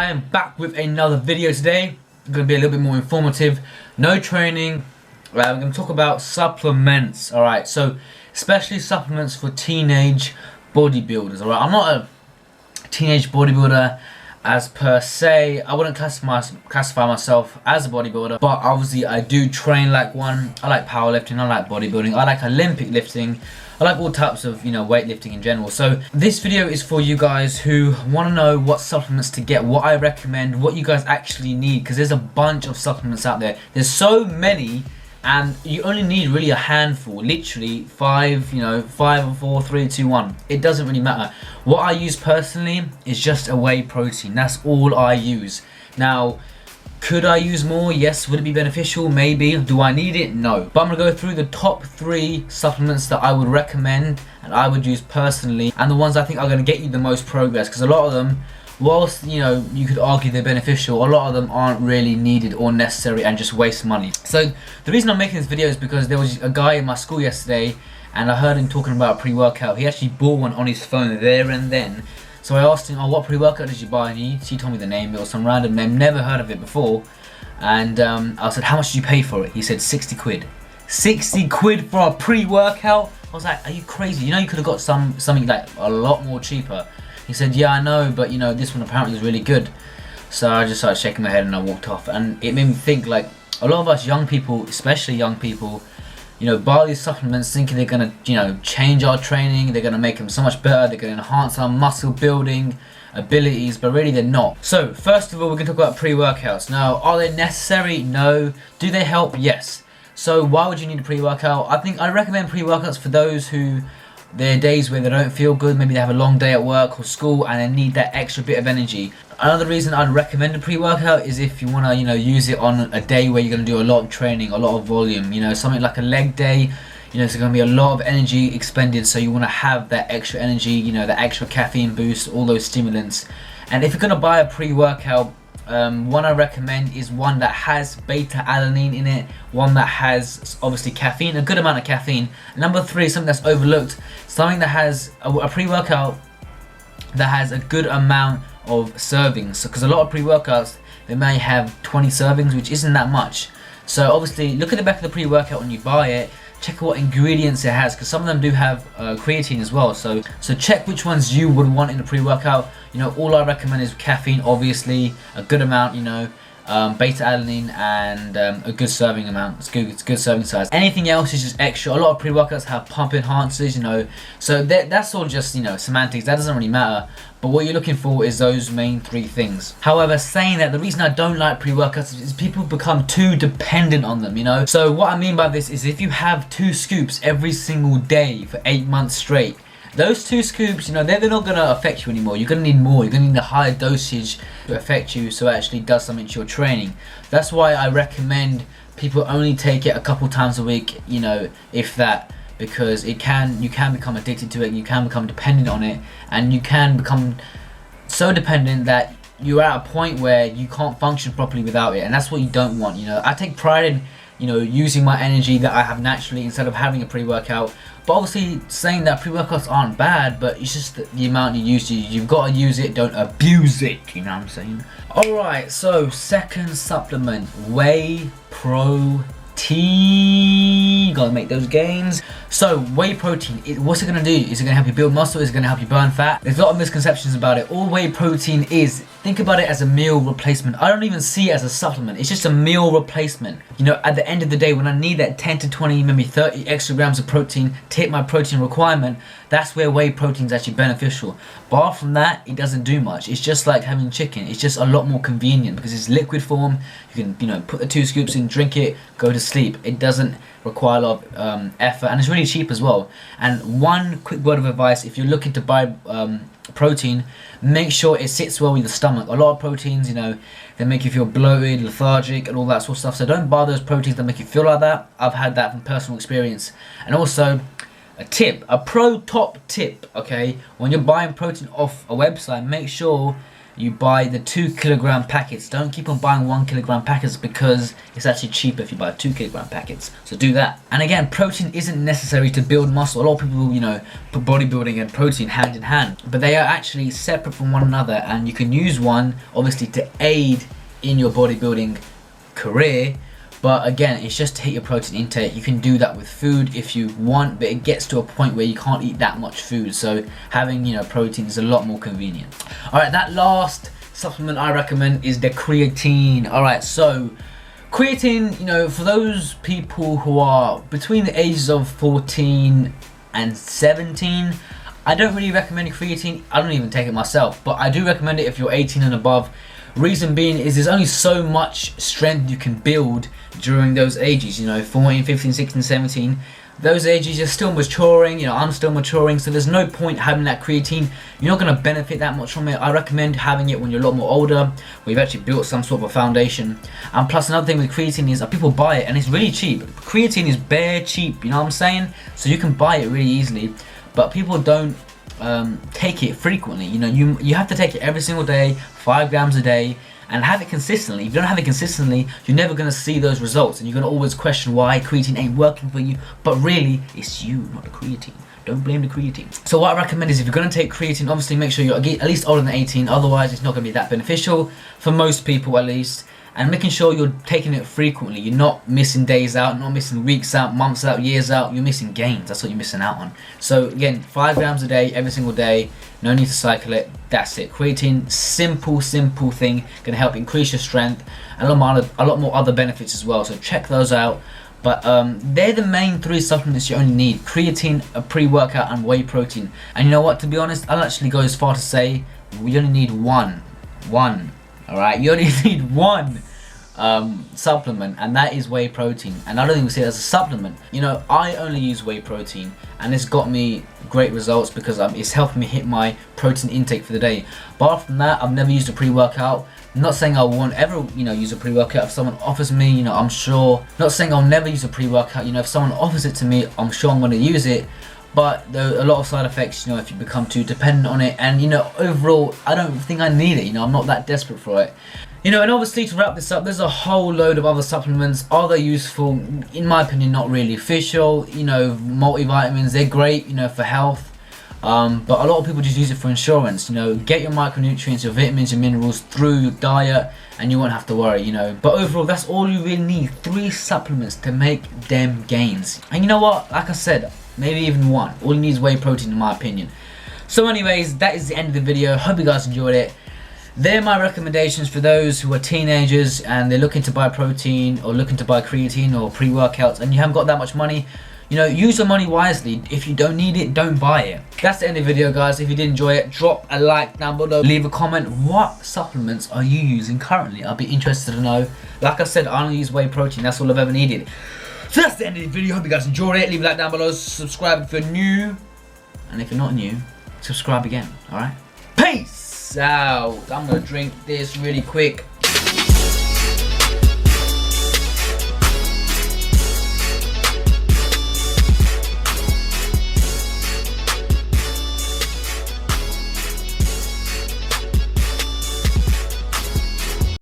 am back with another video today. It's going to be a little bit more informative. No training. We're going to talk about supplements. Alright, so especially supplements for teenage bodybuilders. Alright, I'm not a teenage bodybuilder as per se. I wouldn't classify myself as a bodybuilder, but obviously I do train like one. I like powerlifting, I like bodybuilding, I like Olympic lifting, I like all types of, weightlifting in general. So this video is for you guys who want to know what supplements to get, what I recommend, what you guys actually need, because there's a bunch of supplements out there. There's so many, and you only need really a handful, literally five, 5 or 4, 3, 2, 1. It doesn't really matter. What I use personally is just a whey protein. That's all I use. Now, could I use more? Yes. Would it be beneficial? Maybe. Do I need it? No. But I'm going to go through the top 3 supplements that I would recommend and I would use personally, and the ones I think are going to get you the most progress, because a lot of them, whilst you could argue they're beneficial, a lot of them aren't really needed or necessary and just waste money. So the reason I'm making this video is because there was a guy in my school yesterday and I heard him talking about pre-workout. He actually bought one on his phone there and then. So I asked him, oh, what pre-workout did you buy? And he told me the name. It was some random name, never heard of it before. And I said, how much did you pay for it? He said 60 quid. 60 quid for a pre-workout? I was like, are you crazy? You could have got something like a lot more cheaper. He said, yeah, I know, but this one apparently is really good. So I just started shaking my head and I walked off. And it made me think, like, a lot of us young people, especially young people, buy these supplements thinking they're going to, change our training, they're going to make them so much better, they're going to enhance our muscle building abilities, but really they're not. So, first of all, we're going to talk about pre-workouts. Now, are they necessary? No. Do they help? Yes. So, why would you need a pre-workout? I recommend pre-workouts for those who, there are days where they don't feel good, maybe they have a long day at work or school and they need that extra bit of energy. Another reason I'd recommend a pre-workout is if you want to, use it on a day where you're going to do a lot of training, a lot of volume, something like a leg day, there's going to be a lot of energy expended, so you want to have that extra energy, that extra caffeine boost, all those stimulants. And if you're going to buy a pre-workout, one I recommend is one that has beta-alanine in it, one that has obviously caffeine, a good amount of caffeine. Number 3 is something that's overlooked, something that has a pre-workout that has a good amount of servings, because a lot of pre-workouts, they may have 20 servings, which isn't that much. So obviously look at the back of the pre-workout when you buy it, check what ingredients it has, because some of them do have creatine as well. So check which ones you would want in a pre-workout. All I recommend is caffeine, obviously, a good amount, beta-alanine, and a good serving amount. It's good serving size. Anything else is just extra. A lot of pre-workouts have pump enhancers, so that's all just, semantics. That doesn't really matter. But what you're looking for is those main 3 things. However, saying that, the reason I don't like pre-workouts is people become too dependent on them, So what I mean by this is if you have 2 scoops every single day for 8 months straight, those 2 scoops, they're not going to affect you anymore. You're going to need more. You're going to need a higher dosage to affect you, so it actually does something to your training. That's why I recommend people only take it a couple times a week, if that, because you can become addicted to it, you can become dependent on it, and you can become so dependent that you're at a point where you can't function properly without it, and that's what you don't want. I take pride in using my energy that I have naturally instead of having a pre-workout. But obviously saying that pre-workouts aren't bad, but it's just the amount you use. You've got to use it, don't abuse it, you know what I'm saying? Alright, so second supplement, whey protein. Gotta make those gains. So whey protein, what's it gonna do? Is it gonna help you build muscle? Is it gonna help you burn fat? There's a lot of misconceptions about it. All whey protein is, think about it as a meal replacement. I don't even see it as a supplement. It's just a meal replacement. At the end of the day, when I need that 10 to 20, maybe 30 extra grams of protein to hit my protein requirement, that's where whey protein is actually beneficial. But apart from that, it doesn't do much. It's just like having chicken. It's just a lot more convenient because it's liquid form. You can, put the 2 scoops in, drink it, go to sleep. It doesn't require a lot of effort, and it's really cheap as well. And one quick word of advice: if you're looking to buy protein, make sure it sits well with the stomach. A lot of proteins, they make you feel bloated, lethargic, and all that sort of stuff. So don't buy those proteins that make you feel like that. I've had that from personal experience. And also, a top tip, okay? When you're buying protein off a website, make sure you buy the 2 kilogram packets. Don't keep on buying 1 kilogram packets because it's actually cheaper if you buy 2 kilogram packets. So do that. And again, protein isn't necessary to build muscle. A lot of people, you know, put bodybuilding and protein hand in hand, but they are actually separate from one another, and you can use one obviously to aid in your bodybuilding career. But again, it's just to hit your protein intake. You can do that with food if you want, but it gets to a point where you can't eat that much food. So having, you know, protein is a lot more convenient. All right, that last supplement I recommend is the creatine. All right, so creatine, you know, for those people who are between the ages of 14 and 17, I don't really recommend creatine. I don't even take it myself, but I do recommend it if you're 18 and above. Reason being is there's only so much strength you can build during those ages, you know, 14, 15, 16, 17. Those ages, you're still maturing, you know, I'm still maturing, so there's no point having that creatine. You're not going to benefit that much from it. I recommend having it when you're a lot more older, where you've actually built some sort of a foundation. And plus another thing with creatine is that people buy it and it's really cheap. Creatine is bare cheap, you know what I'm saying? So you can buy it really easily, but people don't take it frequently. You know, you have to take it every single day, 5 grams a day, and have it consistently. If you don't have it consistently, you're never going to see those results, and you're going to always question why creatine ain't working for you. But really, it's you, not the creatine. Don't blame the creatine. So what I recommend is if you're going to take creatine, obviously make sure you're at least older than 18, otherwise it's not going to be that beneficial, for most people at least. And making sure you're taking it frequently. You're not missing days out, not missing weeks out, months out, years out. You're missing gains. That's what you're missing out on. So again, 5 grams a day, every single day. No need to cycle it. That's it. Creatine, simple thing. Going to help increase your strength and a lot more other benefits as well. So check those out. But they're the main 3 supplements you only need: creatine, a pre-workout, and whey protein. And you know what? To be honest, I'll actually go as far to say we only need one. Alright, you only need one supplement, and that is whey protein. And I don't even see it as a supplement. You know, I only use whey protein, and it's got me great results because it's helping me hit my protein intake for the day. But apart from that, I've never used a pre-workout. I'm not saying I won't ever, you know, use a pre-workout. If someone offers me, you know, I'm sure. Not saying I'll never use a pre-workout. You know, if someone offers it to me, I'm sure I'm going to use it. But there are a lot of side effects, you know, if you become too dependent on it. And, you know, overall, I don't think I need it. You know, I'm not that desperate for it. You know, and obviously to wrap this up, there's a whole load of other supplements. Are they useful? In my opinion, not really. Fish oil, you know, multivitamins, they're great, you know, for health. But a lot of people just use it for insurance. You know, get your micronutrients, your vitamins, your minerals through your diet, and you won't have to worry, you know. But overall, that's all you really need. 3 supplements to make them gains. And you know what? Like I said, maybe even 1. All you need is whey protein, in my opinion. So anyways, that is the end of the video. Hope you guys enjoyed it. They're my recommendations for those who are teenagers and they're looking to buy protein or looking to buy creatine or pre-workouts and you haven't got that much money. You know, use your money wisely. If you don't need it, don't buy it. That's the end of the video, guys. If you did enjoy it, drop a like down below. Leave a comment. What supplements are you using currently? I'll be interested to know. Like I said, I only use whey protein. That's all I've ever needed. So that's the end of the video. Hope you guys enjoyed it. Leave a like down below. Subscribe if you're new. And if you're not new, subscribe again. Alright? Peace out. I'm going to drink this really quick.